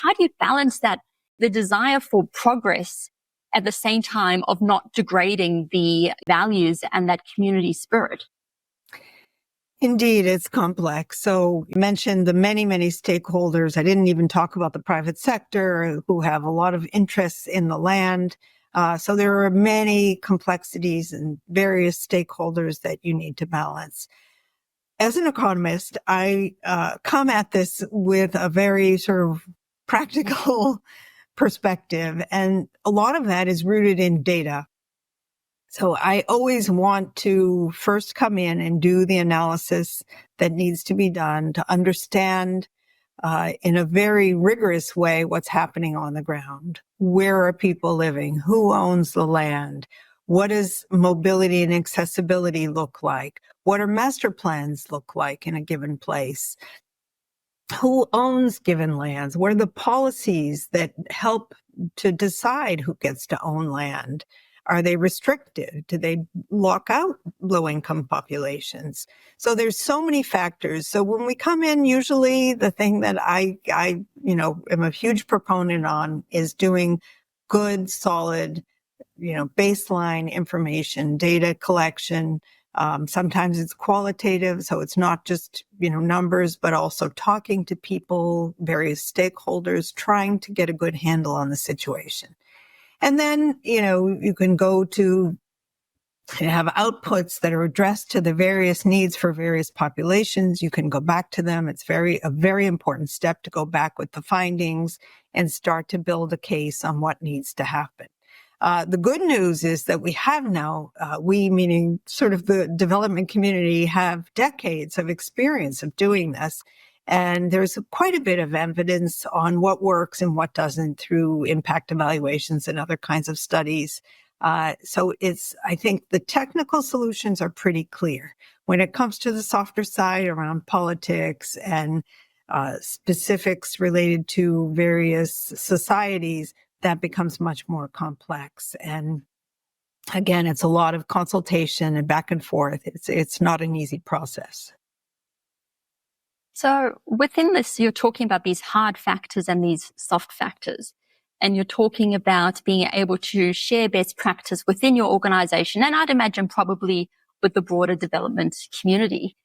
How do you balance that, the desire for progress at the same time of not degrading the values and that community spirit? Indeed, it's complex. So you mentioned the many, many stakeholders. I didn't even talk about the private sector who have a lot of interests in the land. So there are many complexities and various stakeholders that you need to balance. As an economist, I come at this with a very sort of practical perspective, and a lot of that is rooted in data. So I always want to first come in and do the analysis that needs to be done to understand in a very rigorous way what's happening on the ground. Where are people living? Who owns the land? What does mobility and accessibility look like? What do master plans look like in a given place? Who owns given lands? What are the policies that help to decide who gets to own land? Are they restricted? Do they lock out low-income populations? So there's so many factors. So when we come in, usually the thing that I am a huge proponent on is doing good, solid, baseline information, data collection. Sometimes it's qualitative, so it's not just, numbers, but also talking to people, various stakeholders, trying to get a good handle on the situation. And then, you can go to have outputs that are addressed to the various needs for various populations. You can go back to them. It's a very important step to go back with the findings and start to build a case on what needs to happen. The good news is that we have now, we meaning sort of the development community, have decades of experience of doing this. And there's quite a bit of evidence on what works and what doesn't through impact evaluations and other kinds of studies. So I think the technical solutions are pretty clear. When it comes to the softer side around politics and specifics related to various societies, that becomes much more complex. And again, it's a lot of consultation and back and forth. It's not an easy process. So within this, you're talking about these hard factors and these soft factors, and you're talking about being able to share best practice within your organization, and I'd imagine probably with the broader development community.